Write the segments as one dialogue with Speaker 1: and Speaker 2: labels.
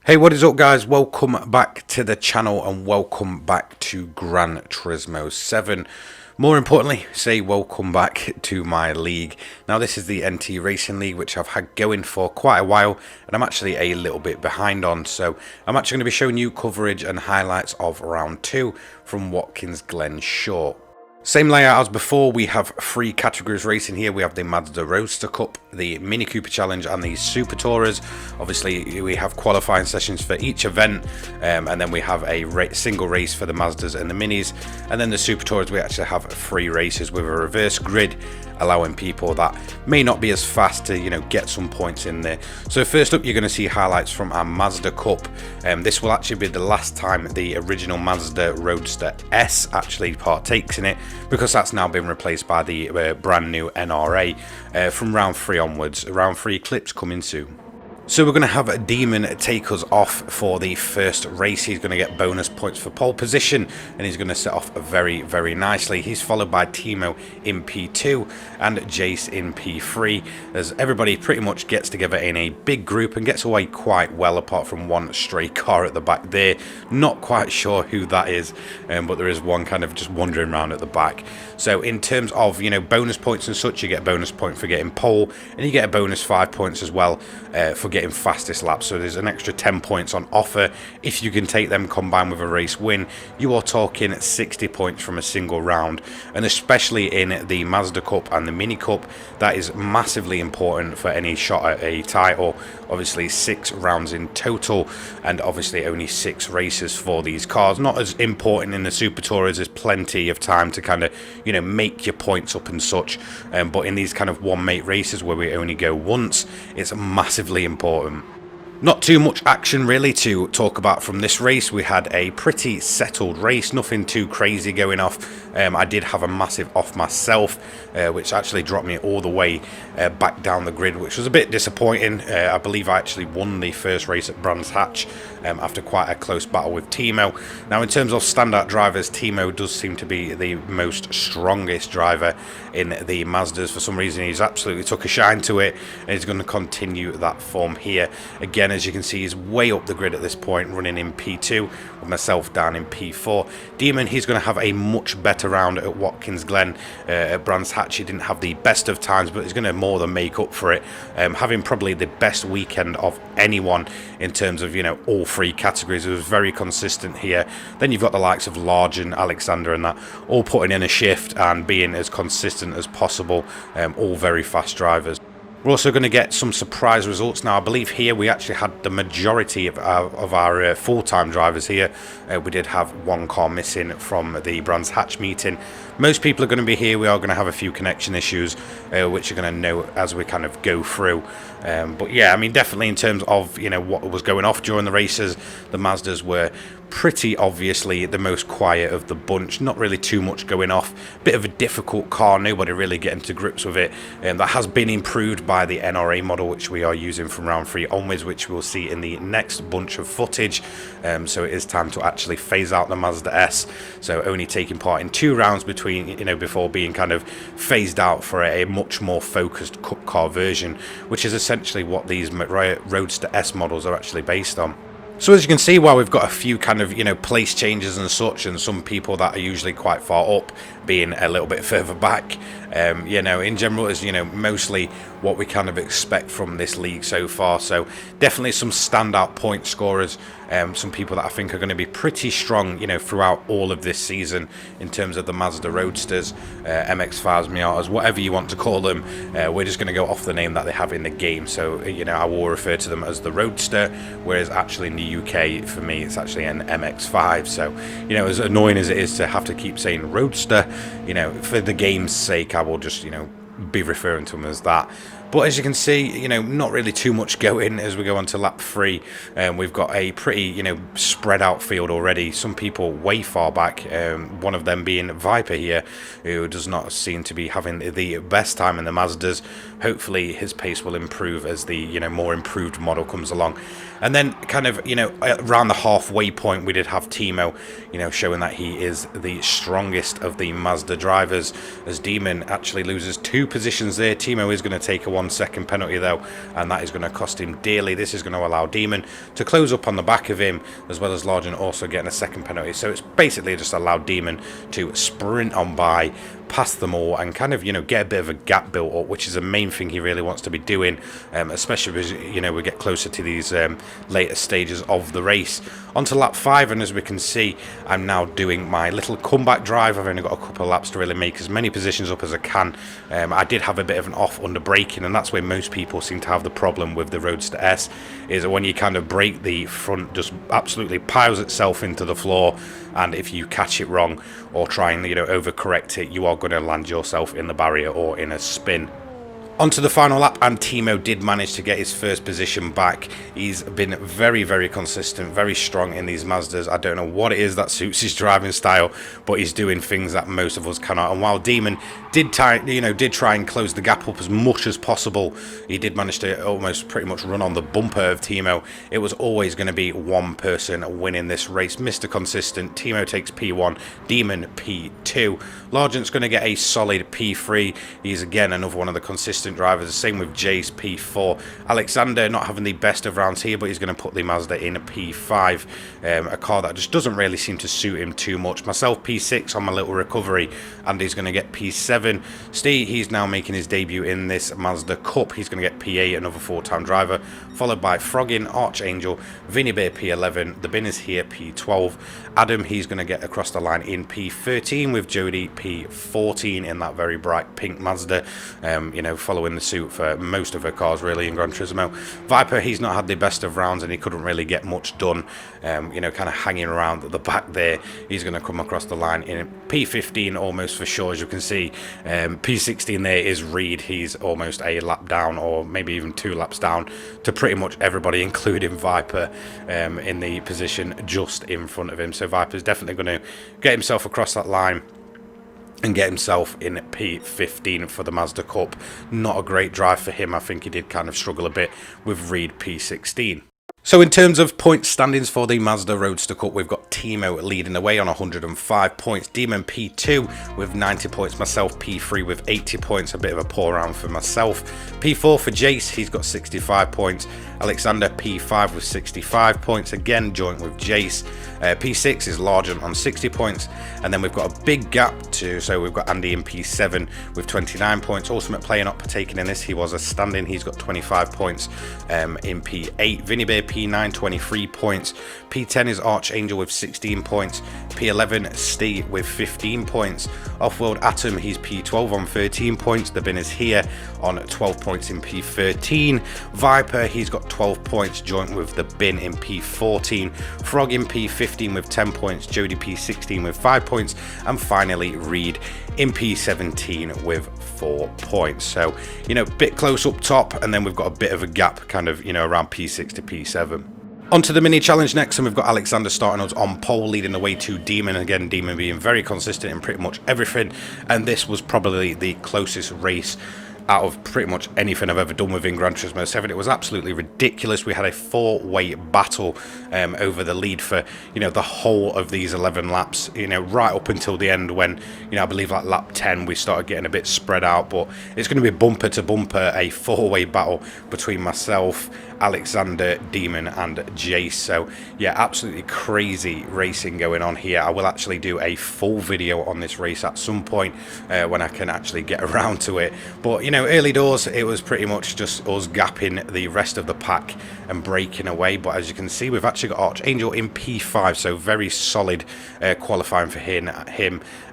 Speaker 1: Hey, what is up guys? Welcome back to the channel and welcome back to Gran Turismo 7. More importantly, say welcome back to my league. Now this is the NT Racing League, which I've had going for quite a while and I'm actually a little bit behind on. So I'm actually going to be showing you coverage and highlights of round 2 from Watkins Glen short. Same layout as before. We have 3 categories racing here. We have the Mazda Roadster Cup, the Mini Cooper Challenge and the Super Tourers. Obviously we have qualifying sessions for each event, and then we have a single race for the Mazdas and the Minis, and then the Super Tourers we actually have 3 races with a reverse grid, allowing people that may not be as fast to get some points in there. So first up, you're going to see highlights from our Mazda Cup. This will actually be the last time the original Mazda Roadster S actually partakes in it, because that's now been replaced by the brand new NRA from round 3 onwards. Round 3 clips coming soon. So we're going to have Nomyn take us off for the first race. He's going to get bonus points for pole position and he's going to set off very, very nicely. He's followed by Timo in P2 and Jace in P3, as everybody pretty much gets together in a big group and gets away quite well, apart from one stray car at the back there. Not quite sure who that is, but there is one kind of just wandering around at the back. So in terms of bonus points and such, you get a bonus point for getting pole and you get a bonus 5 points as well for getting fastest lap. So there's an extra 10 points on offer if you can take them combined with a race win. You are talking 60 points from a single round, and especially in the Mazda Cup and the Mini Cup, that is massively important for any shot at a title. Obviously 6 rounds in total, and obviously only 6 races for these cars. Not as important in the Super Tourers. There's plenty of time to kind of make your points up and such, but in these kind of one mate races where we only go once, it's massively important. Not too much action really to talk about from this race. We had a pretty settled race, nothing too crazy going off. I did have a massive off myself, which actually dropped me all the way back down the grid, which was a bit disappointing. I believe I actually won the first race at Brands Hatch after quite a close battle with Timo. Now in terms of standout drivers, Timo does seem to be the most strongest driver in the Mazdas. For some reason he's absolutely took a shine to it, and he's going to continue that form here. Again, as you can see, he's way up the grid at this point, running in P2 with myself down in P4. Nomyn, he's going to have a much better round at Watkins Glen. At Brands Hatch he didn't have the best of times, but he's going to more than make up for it, having probably the best weekend of anyone in terms of all 3 categories. It was very consistent here. Then you've got the likes of Large and Alexander and that all putting in a shift and being as consistent as possible, all very fast drivers. We're also going to get some surprise results. Now I believe here we actually had the majority of our full-time drivers here. We did have 1 car missing from the Brands Hatch meeting. Most people are going to be here. We are going to have a few connection issues, which you're going to know as we kind of go through. But yeah, I mean, definitely in terms of what was going off during the races, the Mazdas were pretty obviously the most quiet of the bunch. Not really too much going off. Bit of a difficult car, nobody really getting to grips with it. That has been improved by the NRA model, which we are using from round 3 onwards, which we'll see in the next bunch of footage. So it is time to actually phase out the Mazda S. So only taking part in 2 rounds between before being kind of phased out for a much more focused cup car version, which is essentially what these Roadster S models are actually based on. So as you can see, while we've got a few kind of place changes and such, and some people that are usually quite far up being a little bit further back, in general is mostly what we kind of expect from this league so far. So definitely some standout point scorers, some people that I think are going to be pretty strong throughout all of this season in terms of the Mazda Roadsters, MX-5s, Miatas, whatever you want to call them. We're just going to go off the name that they have in the game. So I will refer to them as the Roadster, whereas actually in the UK for me it's actually an MX-5. So as annoying as it is to have to keep saying Roadster, for the game's sake I will just be referring to them as that. But as you can see, not really too much going as we go on to lap 3. We've got a pretty, spread out field already. Some people way far back, one of them being Viper here, who does not seem to be having the best time in the Mazdas. Hopefully his pace will improve as the, more improved model comes along. And then kind of, you know, around the halfway point, we did have Timo, you know, showing that he is the strongest of the Mazda drivers, as Demon actually loses 2 positions there. Timo is going to take a 1-second penalty though, and that is going to cost him dearly. This is going to allow Demon to close up on the back of him, as well as Largent also getting a 2nd penalty. So it's basically just allowed Demon to sprint on by, past them all, and kind of, you know, get a bit of a gap built up, which is the main thing he really wants to be doing, especially as, you know, we get closer to these later stages of the race. Onto lap 5, and as we can see, I'm now doing my little comeback drive. I've only got a couple of laps to really make as many positions up as I can. I did have a bit of an off under braking, and that's where most people seem to have the problem with the Roadster S, is when you kind of brake, the front just absolutely piles itself into the floor, and if you catch it wrong or try and, you know, overcorrect it, you are going to land yourself in the barrier or in a spin. Onto the final lap, and Timo did manage to get his first position back. He's been very, very consistent, very strong in these Mazdas. I don't know what it is that suits his driving style, but he's doing things that most of us cannot. And while Demon did try and close the gap up as much as possible, he did manage to almost pretty much run on the bumper of Timo. It was always going to be one person winning this race. Mr. Consistent, Timo takes P1, Demon P2. Largent's going to get a solid P3. He's again another one of the consistent drivers. The same with Jace, P4. Alexander not having the best of rounds here, but he's going to put the Mazda in a P5, a car that just doesn't really seem to suit him too much. Myself P6 on my little recovery, and he's going to get P7. Steve, he's now making his debut in this Mazda Cup. He's going to get P8, another 4-time driver, followed by Froggin, Archangel, Vinny Bear P11, the bin is here P12. Adam, he's going to get across the line in P13 with Jody P14 in that very bright pink Mazda, you know, following the suit for most of her cars really in Gran Turismo. Viper, he's not had the best of rounds, and he couldn't really get much done, you know, kind of hanging around at the back there. He's going to come across the line in P15 almost for sure, as you can see. P16 there is Reed. He's almost a lap down, or maybe even 2 laps down to pretty much everybody, including Viper, in the position just in front of him. So Viper's definitely going to get himself across that line and get himself in P15 for the Mazda Cup. Not a great drive for him. I think he did kind of struggle a bit with Reed P16. So in terms of point standings for the Mazda Roadster Cup, we've got Timo leading the way on 105 points, Demon P2 with 90 points, myself P3 with 80 points, a bit of a poor round for myself. P4 for Jace, he's got 65 points, Alexander P5 with 65 points, again joint with Jace. P6 is Largent on 60 points, and then we've got a big gap so we've got Andy in P7 with 29 points. Ultimate Player not partaking in this, he was a stand-in, he's got 25 points in P8. Vinny Bear P9, 23 points. P10 is Archangel with 16 points. P11, Steve with 15 points. Off-World Atom, he's P12 on 13 points. The bin is here on 12 points in P13. Viper, he's got 12 points, joint with the bin in P14. Frog in P15 with 10 points. Jody P16 with 5 points. And finally, Reed in P17 with 4 points. So, you know, bit close up top, and then we've got a bit of a gap kind of, you know, around P6 to P7. Onto the mini challenge next, and we've got Alexander starting us on pole, leading the way to Demon. Again, Demon being very consistent in pretty much everything, and this was probably the closest race out of pretty much anything I've ever done within Gran Turismo 7. It was absolutely ridiculous. We had a 4-way battle over the lead for, you know, the whole of these 11 laps, you know, right up until the end when, you know, I believe like lap 10 we started getting a bit spread out. But it's going to be bumper to bumper, a 4-way battle between myself, Alexander, Demon and Jace. So yeah, absolutely crazy racing going on here. I will actually do a full video on this race at some point when I can actually get around to it. But, you know, early doors, it was pretty much just us gapping the rest of the pack and breaking away. But as you can see, we've actually got Archangel in P5, so very solid qualifying for him,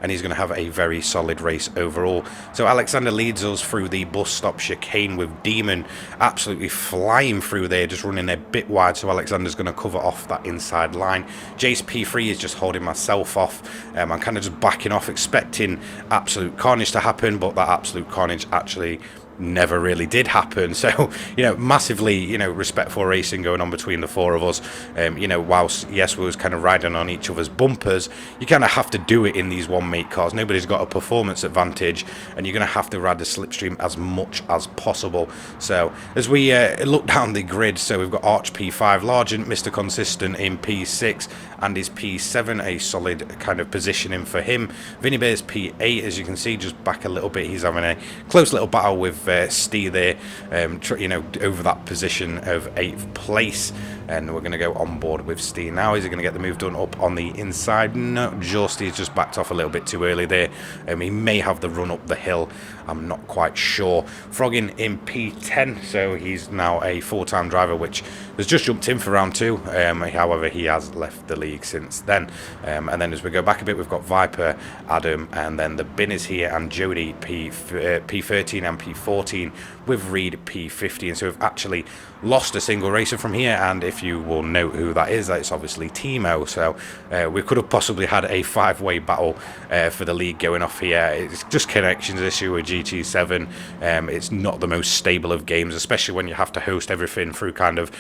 Speaker 1: and he's going to have a very solid race overall. So Alexander leads us through the bus stop chicane with Demon absolutely flying through there, just running a bit wide, so Alexander's going to cover off that inside line. Jace P3 is just holding myself off. I'm kind of just backing off, expecting absolute carnage to happen, but that absolute carnage actually never really did happen. So, massively, respectful racing going on between the four of us. Whilst, yes, we was kind of riding on each other's bumpers, you kind of have to do it in these one-mate cars. Nobody's got a performance advantage, and you're going to have to ride the slipstream as much as possible. So, as we look down the grid, so we've got Arch P5, Largent, Mr. Consistent in P6, and his P7, a solid kind of positioning for him. Vinny Bear's P8, as you can see, just back a little bit. He's having a close little battle with Stee there, over that position of 8th place. And we're going to go on board with Stee now. Is he going to get the move done up on the inside? No, just he's just backed off a little bit too early there. He may have the run up the hill. I'm not quite sure. Frogging in P10, so he's now a full-time driver, which has just jumped in for round 2. However, he has left the league since then. And then as we go back a bit, we've got Viper, Adam, and then the bin is here, and Jody P13 and P14 with Reed P15. So we've actually lost a single racer from here, and if you will note who that is, that's obviously Timo. So we could have possibly had a 5-way battle for the league going off here. It's just connections issue with GT7. It's not the most stable of games, especially when you have to host everything through kind of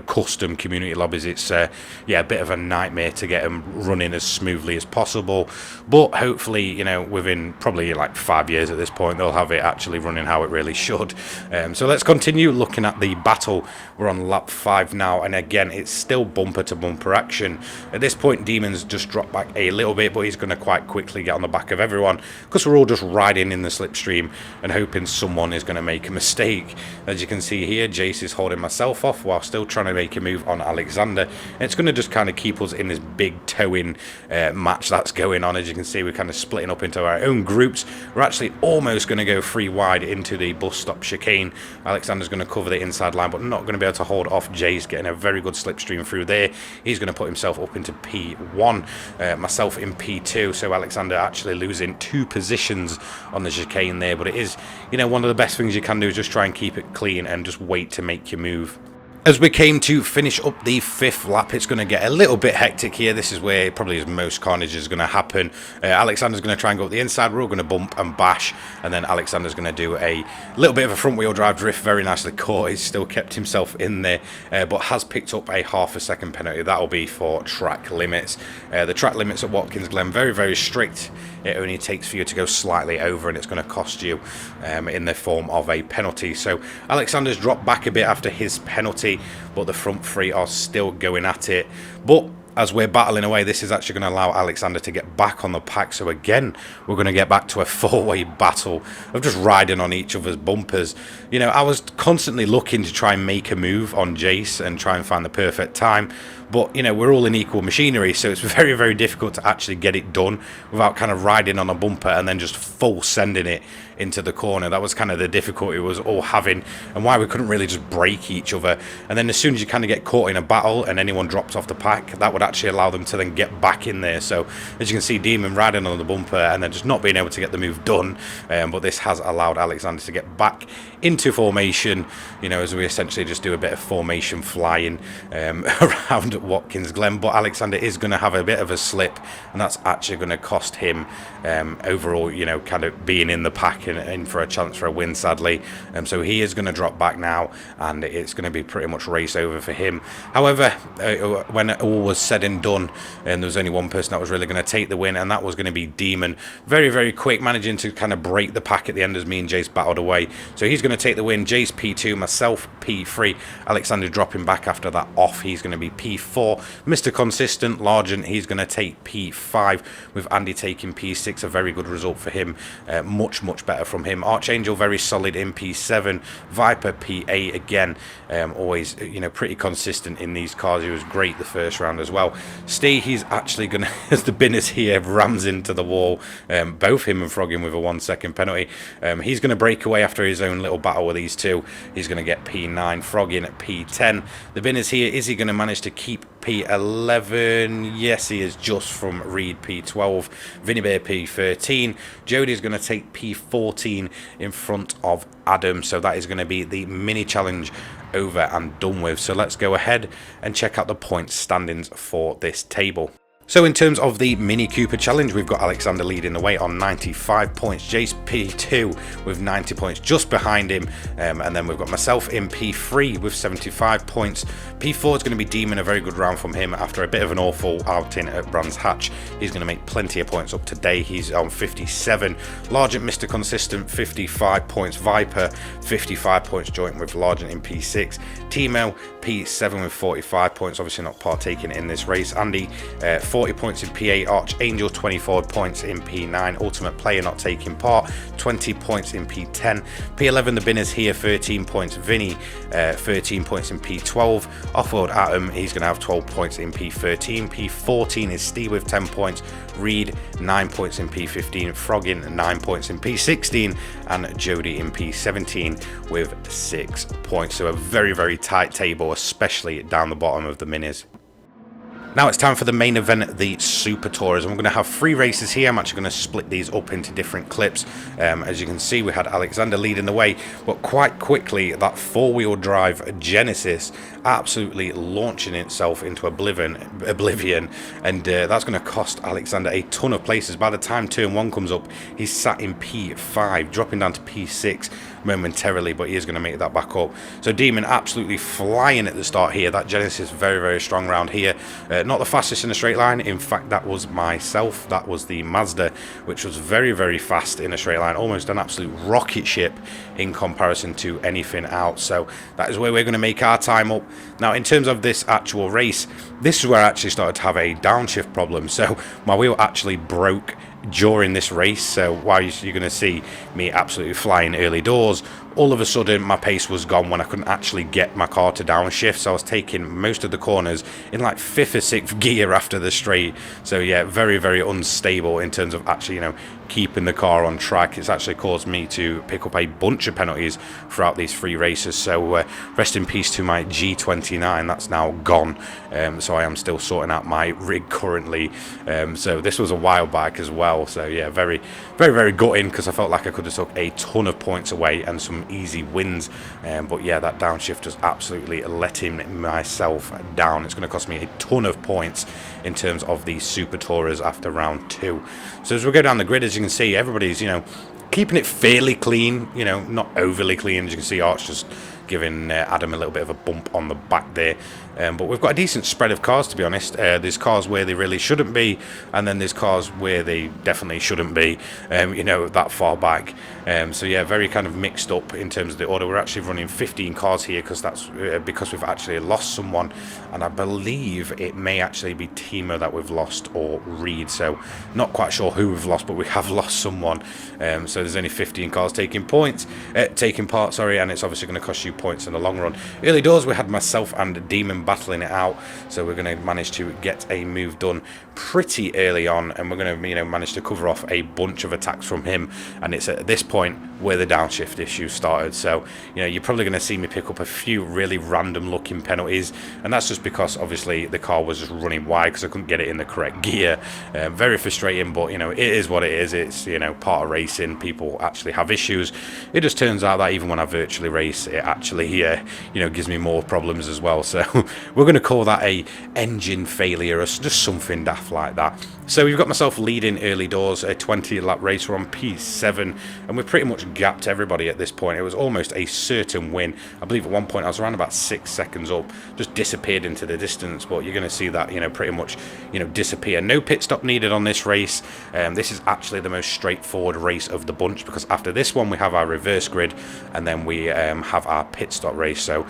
Speaker 1: custom community lobbies. It's a bit of a nightmare to get them running as smoothly as possible, but hopefully within probably like 5 years at this point, they'll have it actually running how it really should. So let's continue looking at the battle. We're on lap 5 now, and again it's still bumper to bumper action. At this point, Demon's just dropped back a little bit, but he's going to quite quickly get on the back of everyone because we're all just riding in the slipstream and hoping someone is going to make a mistake. As you can see here, Jace is holding myself off while still trying to make a move on Alexander, and it's going to just kind of keep us in this big towing match that's going on. As you can see, we're kind of splitting up into our own groups. We're actually almost going to go 3 wide into the bus stop chicane. Alexander's going to cover the inside line, but not going to be able to hold off Jace, getting a very good slipstream through there. He's going to put himself up into P1, myself in P2, so Alexander actually losing 2 positions on the chicane there, but it is, one of the best things you can do is just try and keep it clean and just wait to make your move. As we came to finish up the 5th lap, it's going to get a little bit hectic here. This is where probably as most carnage is going to happen. Alexander's going to try and go up the inside. We're all going to bump and bash, and then Alexander's going to do a little bit of a front wheel drive drift, very nicely caught. He's still kept himself in there, but has picked up a ½ second penalty. That will be for track limits. The track limits at Watkins Glen, very, very strict. It only takes for you to go slightly over, and it's going to cost you in the form of a penalty. So Alexander's dropped back a bit after his penalty, but the front 3 are still going at it. But as we're battling away, this is actually going to allow Alexander to get back on the pack. So again, we're going to get back to a 4-way battle of just riding on each other's bumpers. I was constantly looking to try and make a move on Jace and try and find the perfect time. But, we're all in equal machinery, so it's very, very difficult to actually get it done without kind of riding on a bumper and then just full sending it into the corner. That was kind of the difficulty we was all having, and why we couldn't really just break each other. And then as soon as you kind of get caught in a battle and anyone drops off the pack, that would actually allow them to then get back in there. So as you can see, Demon riding on the bumper and then just not being able to get the move done. But this has allowed Alexander to get back into formation, as we essentially just do a bit of formation flying around Watkins Glen. But Alexander is going to have a bit of a slip, and that's actually going to cost him overall, kind of being in the pack and in for a chance for a win, sadly. So he is going to drop back now, and it's going to be pretty much race over for him. However, when all was said and done, there was only one person that was really going to take the win, and that was going to be Demon. Very, very quick, managing to kind of break the pack at the end as me and Jace battled away. So he's going to take the win. Jace P2, myself P3. Alexander dropping back after that off. He's going to be P4. Mr. Consistent, Largent, he's going to take P5, with Andy taking P6. A very good result for him. Much, much better from him. Archangel very solid in P7. Viper P8 again. Always, pretty consistent in these cars. He was great the first round as well. Stee, he's actually going to, as the binners here rams into the wall, both him and Frogging with a 1 second penalty. He's going to break away after his own little battle with these two. He's going to get P9, Frogging at P10. The binners here, is he going to manage to keep P11? Yes, he is, just from Reed P12. Vinny Bear P13. Jody's going to take P14 in front of Adam. So that is going to be the mini challenge over and done with. So let's go ahead and check out the point standings for this table. So in terms of the Mini Cooper Challenge, we've got Alexander leading the way on 95 points, Jace P2 with 90 points just behind him, and then we've got myself in P3 with 75 points. P4 is going to be Demon, a very good round from him after a bit of an awful outing at Brands Hatch. He's going to make plenty of points up today. He's on 57. Largent Mr. Consistent, 55 points. Viper, 55 points, joint with Largent in P6. Timo, P7 with 45 points, obviously not partaking in this race. Andy, 40 points in P8, Archangel 24 points in P9, Ultimate Player not taking part, 20 points in P10, P11 the Binners here, 13 points, Vinny 13 points in P12, Offworld Atom, he's going to have 12 points in P13, P14 is Steve with 10 points, Reed 9 points in P15, Froggin 9 points in P16, and Jody in P17 with 6 points. So a very, very tight table, especially down the bottom of the minis. Now it's time for the main event, the Super Tours, and we're going to have 3 races here. I'm actually going to split these up into different clips. As you can see, we had Alexander leading the way, but quite quickly that 4-wheel drive Genesis absolutely launching itself into oblivion, and that's going to cost Alexander a ton of places. By the time turn 1 comes up, he's sat in P5, dropping down to P6 momentarily, but he is going to make that back up. So Demon absolutely flying at the start here. That Genesis very, very strong round here. Not the fastest in a straight line. In fact, that was myself. That was the Mazda, which was very, very fast in a straight line, almost an absolute rocket ship in comparison to anything else. So that is where we're going to make our time up. Now, in terms of this actual race, this is where I actually started to have a downshift problem. So my wheel actually broke during this race, so while you're going to see me absolutely flying early doors, all of a sudden my pace was gone when I couldn't actually get my car to downshift. So I was taking most of the corners in like 5th or 6th gear after the straight. So yeah, very, very unstable in terms of actually, keeping the car on track. It's actually caused me to pick up a bunch of penalties throughout these 3 races. So rest in peace to my G29, that's now gone. So I am still sorting out my rig currently. So this was a while back as well. So yeah, very, very, very gutting, because I felt like I could have took a ton of points away and some easy wins. But yeah, that downshift just absolutely letting myself down. It's going to cost me a ton of points in terms of the Super Tourers after round 2. So as we go down the grid, as you can see, everybody's keeping it fairly clean, not overly clean. As you can see, Arch just giving Adam a little bit of a bump on the back there. But we've got a decent spread of cars, to be honest. There's cars where they really shouldn't be, and then there's cars where they definitely shouldn't be, that far back. So yeah, very kind of mixed up in terms of the order. We're actually running 15 cars here, because that's because we've actually lost someone, and I believe it may actually be Timo that we've lost, or Reed. So not quite sure who we've lost, but we have lost someone. So there's only 15 cars taking part, and it's obviously going to cost you points in the long run. Early doors, we had myself and Demon battling it out, so we're going to manage to get a move done pretty early on, and we're going to manage to cover off a bunch of attacks from him. And it's at this point where the downshift issue started. So you're probably going to see me pick up a few really random looking penalties, and that's just because obviously the car was just running wide because I couldn't get it in the correct gear. Very frustrating, but it is what it is. It's part of racing. People actually have issues. It just turns out that even when I virtually race, it actually gives me more problems as well. So we're going to call that a engine failure, or just something daft like that. So we've got myself leading early doors, a 20-lap race. We're on P7, and we've pretty much gapped everybody at this point. It was almost a certain win. I believe at one point I was around about 6 seconds up, just disappeared into the distance. But you're going to see that pretty much disappear. No pit stop needed on this race. This is actually the most straightforward race of the bunch, because after this one we have our reverse grid, and then we have our pit stop race. So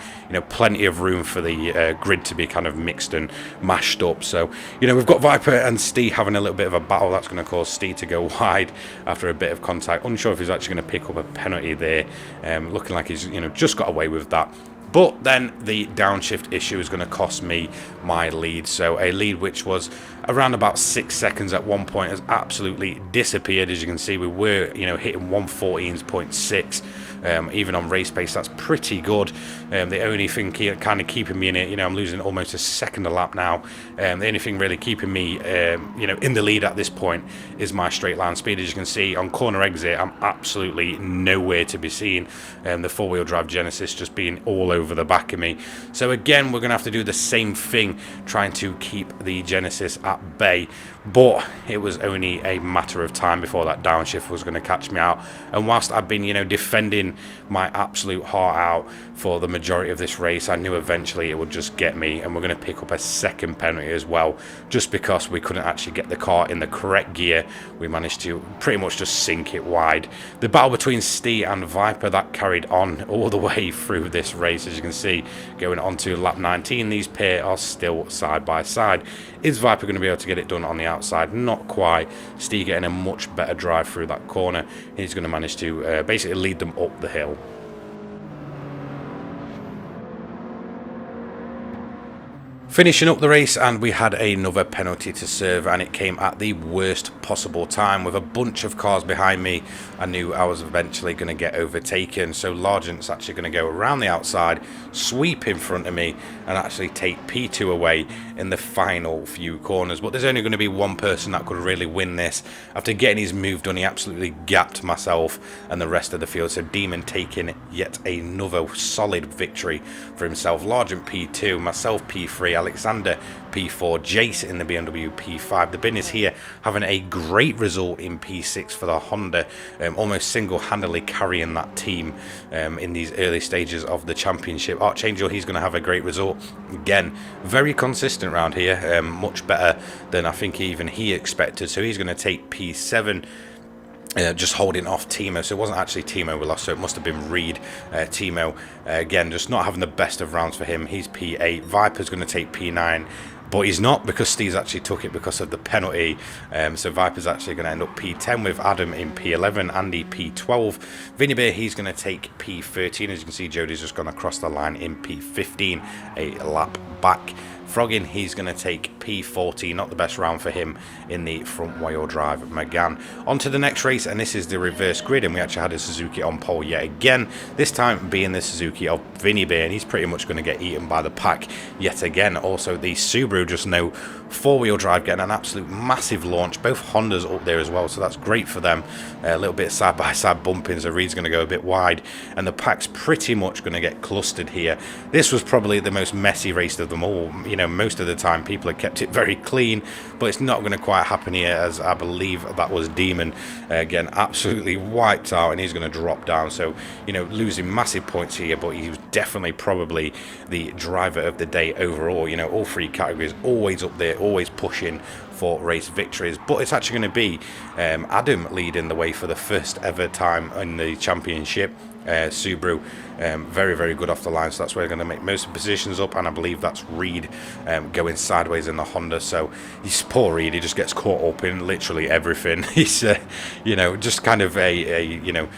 Speaker 1: plenty of room for the grid to be kind of mixed and mashed up. So we've got Viper and Steve having a little bit of a battle. That's going to cause Steve to go wide after a bit of contact. Unsure if he's actually going to pick up a penalty there. Looking like he's just got away with that. But then the downshift issue is going to cost me my lead. So a lead which was around about 6 seconds at one point has absolutely disappeared. As you can see, we were hitting 114.6 Even on race pace, that's pretty good. The only thing kind of keeping me in it, I'm losing almost a second a lap now. The only thing really keeping me, in the lead at this point is my straight line speed. As you can see, on corner exit, I'm absolutely nowhere to be seen. The four-wheel drive Genesis just being all over the back of me. So again, we're going to have to do the same thing, trying to keep the Genesis at bay. But it was only a matter of time before that downshift was going to catch me out. And whilst I've been, defending my absolute heart out for the majority of this race, I knew eventually it would just get me, and we're going to pick up a second penalty as well, just because we couldn't actually get the car in the correct gear. We managed to pretty much just sink it wide. The battle between Stee and Viper, that carried on all the way through this race. As you can see, going on to lap 19, these pair are still side by side. Is Viper going to be able to get it done on the outside? Not quite. Stee getting a much better drive through that corner. He's going to manage to basically lead them up the hill. Finishing up the race, and we had another penalty to serve, and it came at the worst possible time with a bunch of cars behind me. I knew I was eventually going to get overtaken, so Largent's actually going to go around the outside, sweep in front of me, and actually take P2 away in the final few corners. But there's only going to be one person that could really win this. After getting his move done, he absolutely gapped myself and the rest of the field, so Demon taking yet another solid victory for himself. Largent P2, myself P3, Alexander P4, Jace in the BMW P5. The bin is here having a great result in P6 for the Honda, almost single-handedly carrying that team in these early stages of the championship. Archangel, he's going to have a great result. Again, very consistent around here, much better than I think even he expected. So he's going to take P7. Just holding off Timo, so it wasn't actually Timo we lost, so it must have been Reed. Timo, again, just not having the best of rounds for him. He's P8. Viper's going to take P9, but he's not, because Steve's actually took it because of the penalty. So Viper's actually going to end up P10 with Adam in P11, Andy P12. Vinny Bear, he's going to take P13. As you can see, Jody's just gone across the line in P15, a lap back. Froggin, he's going to take P14, not the best round for him in the front wheel drive Megane. On to the next race, and this is the reverse grid, and we actually had a Suzuki on pole yet again, this time being the Suzuki of Vinny Bear, and he's pretty much going to get eaten by the pack yet again. Also, the Subaru just now four-wheel drive getting an absolute massive launch. Both Hondas up there as well, so that's great for them. A little bit side-by-side bumping, so Reed's going to go a bit wide, and the pack's pretty much going to get clustered here. This was probably the most messy race of them all. Most of the time people have kept it very clean, but it's not going to quite happen here, as I believe that was Demon again absolutely wiped out, and he's going to drop down. So losing massive points here, but he was definitely probably the driver of the day overall. All three categories always up there, always pushing for race victories. But it's actually going to be Adam leading the way for the first ever time in the championship. Subaru, very, very good off the line, so that's where they're going to make most of the positions up, and I believe that's Reed going sideways in the Honda. So he's poor Reed, he just gets caught up in literally everything. He's just kind of a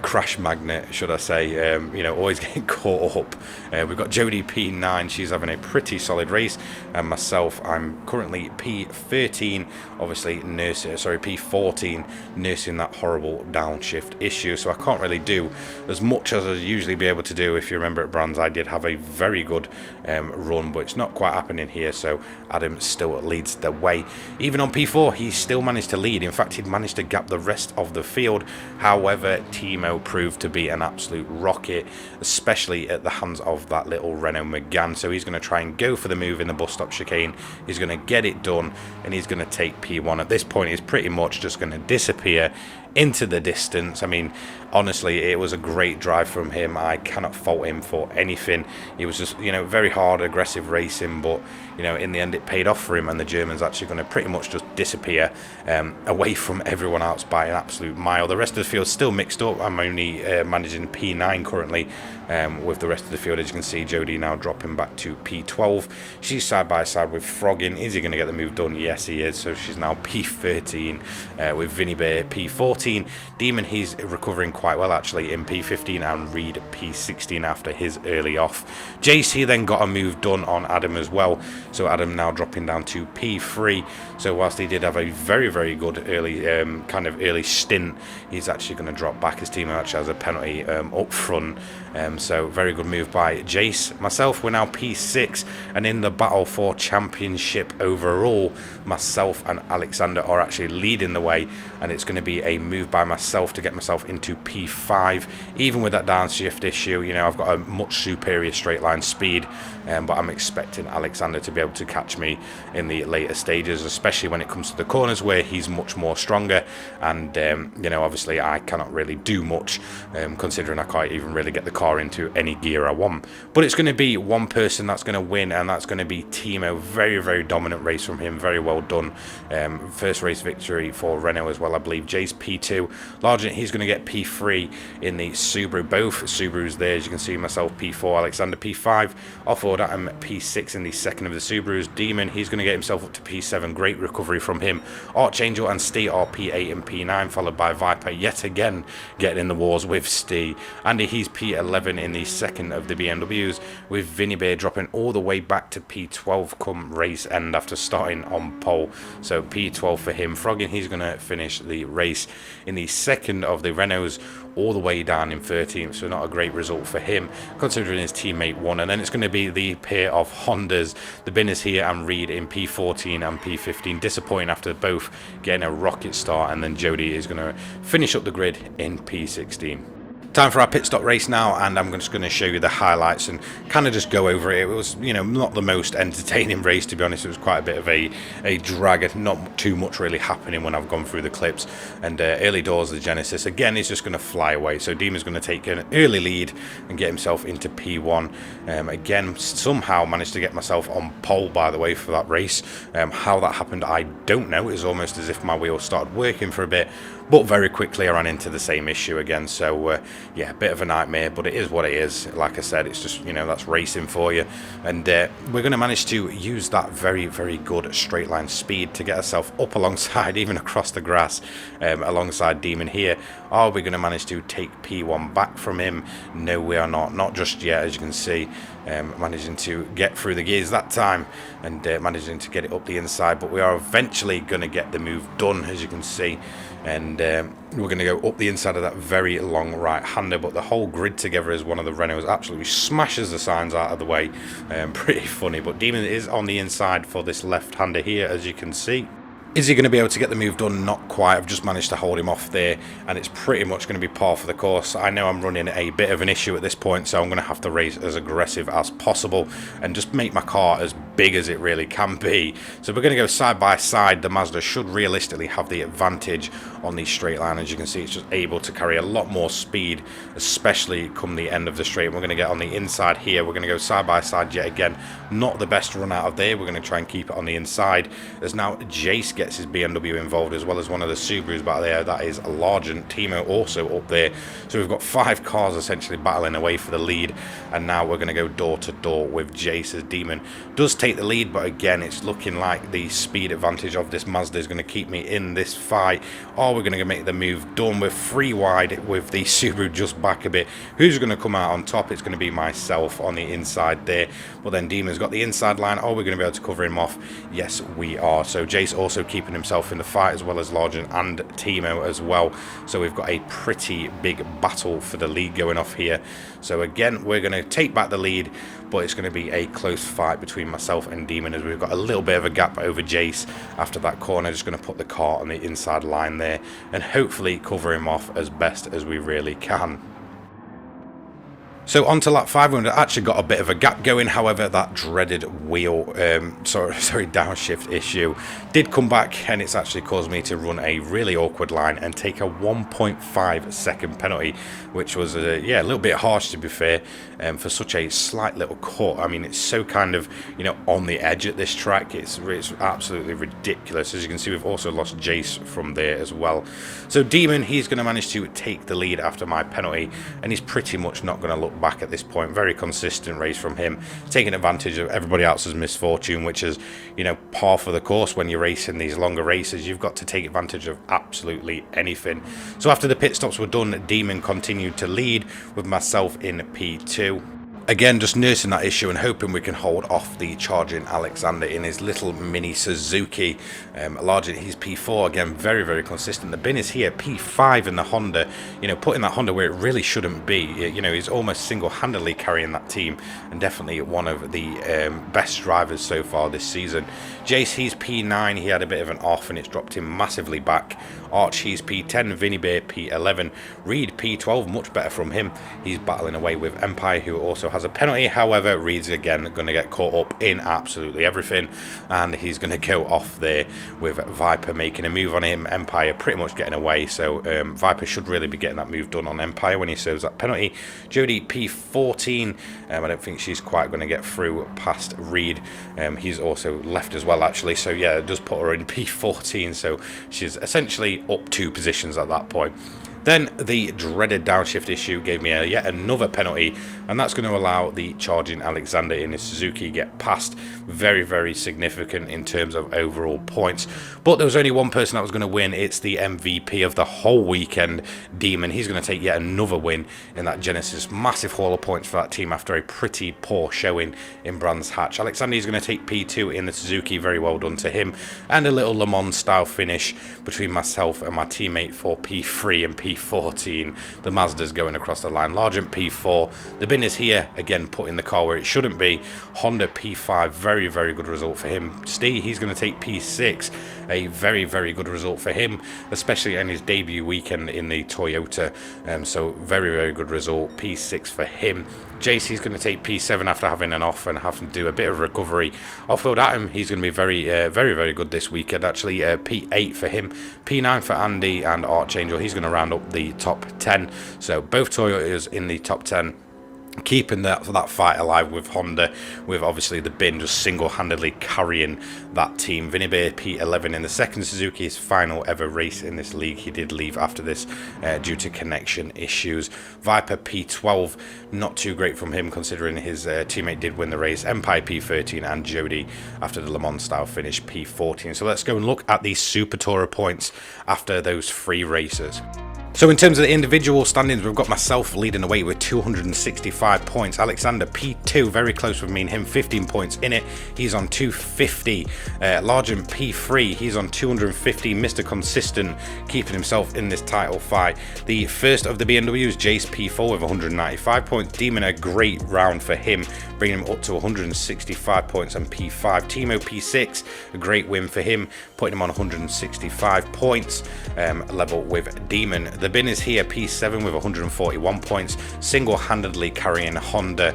Speaker 1: crash magnet, should I say. Always getting caught up. We've got Jody P9, she's having a pretty solid race, and myself, I'm currently P13, obviously P14, nursing that horrible downshift issue, so I can't really do as much as I'd usually be able to do. If you remember at Brands, I did have a very good run, but it's not quite happening here, so Adam still leads the way. Even on P4, he still managed to lead. In fact, he'd managed to gap the rest of the field. However, Timo proved to be an absolute rocket, especially at the hands of that little Renault Megane. So he's going to try and go for the move in the bus stop chicane. He's going to get it done, and he's going to take P1. At this point, he's pretty much just going to disappear into the distance. I mean, honestly, it was a great drive from him. I cannot fault him for anything. He was just, very hard, aggressive racing, but, in the end it paid off for him, and the German's actually going to pretty much just disappear away from everyone else by an absolute mile. The rest of the field's still mixed up. I'm only managing P9 currently with the rest of the field. As you can see, Jody now dropping back to P12. She's side by side with Froggin. Is he going to get the move done? Yes, he is. So she's now P13 with Vinny Bear P14. P14. Demon, he's recovering quite well actually in P15, and Reed P16 after his early off. Jace, he then got a move done on Adam as well, so Adam now dropping down to P3. So whilst he did have a very good early kind of early stint, he's actually going to drop back. His team actually has a penalty up front, so very good move by Jace. Myself, we're now P6, and in the battle for championship overall, myself and Alexander are actually leading the way, and it's going to be a move by myself to get myself into P5. Even with that downshift issue, you know, I've got a much superior straight line speed, but I'm expecting Alexander to be able to catch me in the later stages, especially when it comes to the corners where he's much more stronger. And you know, obviously I cannot really do much, considering I can't even really get the car into any gear I want. But it's going to be one person that's going to win, and that's going to be Timo. Very dominant race from him, very well done. First race victory for Renault as well, I believe. Jace P2, Largent, he's going to get P3 in the Subaru. Both Subarus there, as you can see. Myself P4, Alexander P5. Off order, I'm P6 in the second of the Subarus. Demon, he's going to get himself up to P7. Great recovery from him. Archangel and Stee are P8 and P9, followed by Viper yet again getting in the wars with Stee. Andy, he's P11 in the second of the BMWs, with Vinny Bear dropping all the way back to P12 come race end after starting on pole. So P12 for him. Frogging, he's going to finish the race in the second of the Renaults, all the way down in 13th, so not a great result for him considering his teammate won. And then it's going to be the pair of Hondas, the Binners here and Reed in P14 and P15. Disappointing after both getting a rocket start, and then Jody is going to finish up the grid in P16. Time for our pit stop race now, and I'm just going to show you the highlights and kind of just go over it. It was, you know, not the most entertaining race, to be honest. It was quite a bit of a drag, not too much really happening when I've gone through the clips. And early doors, the Genesis again is just going to fly away. So Demon's going to take an early lead and get himself into P1. Again, somehow managed to get myself on pole, by the way, for that race. How that happened, I don't know. It was almost as if my wheels started working for a bit, but very quickly I ran into the same issue again. So yeah, a bit of a nightmare, but it is what it is. Like I said, it's just, you know, that's racing for you. And we're going to manage to use that very good straight line speed to get ourselves up alongside, even across the grass, alongside Demon here. Are we going to manage to take P1 back from him? No, we are not just yet, as you can see. Managing to get through the gears that time, and managing to get it up the inside, but we are eventually going to get the move done, as you can see. And we're going to go up the inside of that very long right-hander, but the whole grid together as one of the Renaults absolutely smashes the signs out of the way. Pretty funny, but Demon is on the inside for this left-hander here, as you can see. Is he going to be able to get the move done? Not quite. I've just managed to hold him off there, and it's pretty much going to be par for the course. I know I'm running a bit of an issue at this point, so I'm going to have to race as aggressive as possible and just make my car as big as it really can be. So we're going to go side by side. The Mazda should realistically have the advantage on the straight line. As you can see, it's just able to carry a lot more speed, especially come the end of the straight. We're going to get on the inside here. We're going to go side by side yet again. Not the best run out of there. We're going to try and keep it on the inside, as now Jace gets his BMW involved, as well as one of the Subarus back there. That is Largent. Timo also up there. So we've got 5 cars essentially battling away for the lead, and now we're going to go door to door with Jace, as Demon does take the lead. But again, it's looking like the speed advantage of this Mazda is going to keep me in this fight. Or we're going to make the move done. We're 3 wide with the Subaru just back a bit. Who's going to come out on top? It's going to be myself on the inside there, but then Demon's got the inside line. Are we going to be able to cover him off? Yes, we are. So Jace also keeping himself in the fight, as well as Largent and Timo as well. So we've got a pretty big battle for the lead going off here. So again, we're going to take back the lead, but it's going to be a close fight between myself and Demon, as we've got a little bit of a gap over Jace after that corner. Just going to put the car on the inside line there and hopefully cover him off as best as we really can. So onto lap 5, we've actually got a bit of a gap going. However, that dreaded wheel, downshift issue did come back, and it's actually caused me to run a really awkward line and take a 1.5 second penalty, which was a little bit harsh, to be fair, for such a slight little cut. I mean, it's so kind of, you know, on the edge at this track. It's absolutely ridiculous. As you can see, we've also lost Jace from there as well. So Demon, he's going to manage to take the lead after my penalty, and he's pretty much not going to look back at this point. Very consistent race from him, taking advantage of everybody else's misfortune, which is, you know, par for the course when you're racing these longer races. You've got to take advantage of absolutely anything. So after the pit stops were done, Demon continued to lead with myself in P2. Again, just nursing that issue and hoping we can hold off the charging Alexander in his little mini Suzuki. Larger, he's P4 again, very, very consistent. The bin is here, P5 in the Honda. You know, putting that Honda where it really shouldn't be. You know, he's almost single-handedly carrying that team, and definitely one of the best drivers so far this season. Jace, he's P9. He had a bit of an off, and it's dropped him massively back. Arch, he's P10. Vinny Bear, P11. Reed, P12. Much better from him. He's battling away with Empire, who also has a penalty. However, Reed's again going to get caught up in absolutely everything, and he's going to go off there with Viper making a move on him. Empire pretty much getting away, so Viper should really be getting that move done on Empire when he serves that penalty. Jody, P14. I don't think she's quite going to get through past Reed. He's also left as well, actually, so yeah, it does put her in P14, so she's essentially up 2 positions at that point. Then the dreaded downshift issue gave me yet another penalty, and that's going to allow the charging Alexander in his Suzuki get past. Very, very significant in terms of overall points. But there was only one person that was going to win. It's the MVP of the whole weekend, Demon. He's going to take yet another win in that Genesis. Massive haul of points for that team after a pretty poor showing in Brands Hatch. Alexander is going to take P2 in the Suzuki. Very well done to him. And a little Le Mans style finish between myself and my teammate for P3 and P14. The Mazda's going across the line. Largent P4. The bin is here, again putting the car where it shouldn't be. Honda P5, very, very good result for him. Steve, he's going to take P6. A very, very good result for him, especially in his debut weekend in the Toyota. So very, very good result. P6 for him. Jace, he's going to take P7 after having an off and having to do a bit of recovery. Off-road Atom, he's going to be very, very good this weekend. Actually, P8 for him. P9 for Andy, and Archangel, he's going to round up the top 10. So both Toyotas in the top 10. Keeping that fight alive with Honda, with obviously the bin just single-handedly carrying that team. Vinny Bear P11 in the second Suzuki, his final ever race in this league. He did leave after this due to connection issues. Viper P12, not too great from him considering his teammate did win the race. Empire P13 and Jody after the Le Mans style finish P14. So let's go and look at these Super Tourer points after those 3 races. So in terms of the individual standings, we've got myself leading away with 265 points. Alexander P2, very close with me and him, 15 points in it. He's on 250. Largent P3, he's on 250. Mr. Consistent, keeping himself in this title fight. The first of the BMWs, Jace P4 with 195 points. Demon, a great round for him, bringing him up to 165 points and P5. Timo P6, a great win for him, putting him on 165 points, level with Demon. The bin is here, P7 with 141 points, single-handedly carrying Honda.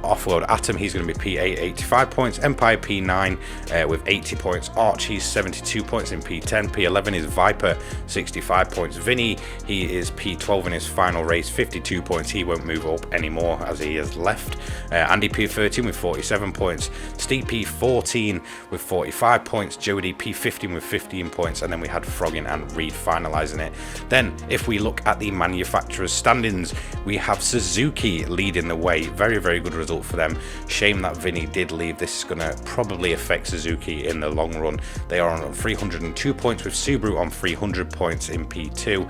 Speaker 1: Off-road Atom, he's going to be P8, 85 points. Empire P9 with 80 points. Arch, he's 72 points in P10. P11 is Viper, 65 points. Vinny, he is P12 in his final race, 52 points. He won't move up anymore as he has left. Andy P13 with 47 points. Steve P14 with 45 points. Jody P15 with 15 points. And then we had Froggin and Reed finalising it. Then, if we look at the manufacturer's standings, we have Suzuki leading the way. Very, very good result for them. Shame that Vinny did leave. This is going to probably affect Suzuki in the long run. They are on 302 points with Subaru on 300 points in P2.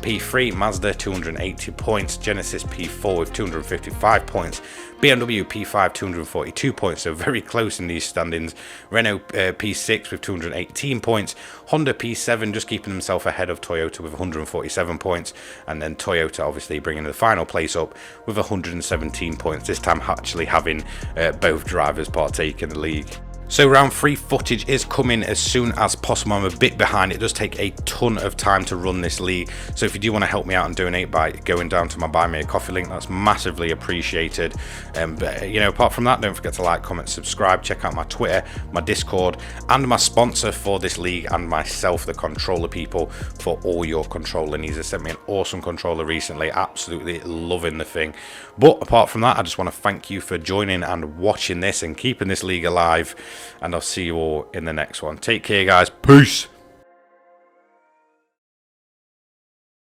Speaker 1: P3, Mazda 280 points. Genesis P4 with 255 points. BMW P5 242 points, so very close in these standings. Renault P6 with 218 points. Honda P7 just keeping himself ahead of Toyota with 147 points, and then Toyota obviously bringing the final place up with 117 points, this time actually having both drivers partake in the league. So round 3 footage is coming as soon as possible. I'm a bit behind. It does take a ton of time to run this league. So if you do want to help me out and donate by going down to my Buy Me a Coffee link, that's massively appreciated. But, you know, apart from that, don't forget to like, comment, subscribe. Check out my Twitter, my Discord, and my sponsor for this league, and myself, the Controller People, for all your controller needs. They sent me an awesome controller recently. Absolutely loving the thing. But apart from that, I just want to thank you for joining and watching this and keeping this league alive. And I'll see you all in the next one. Take care, guys. Peace.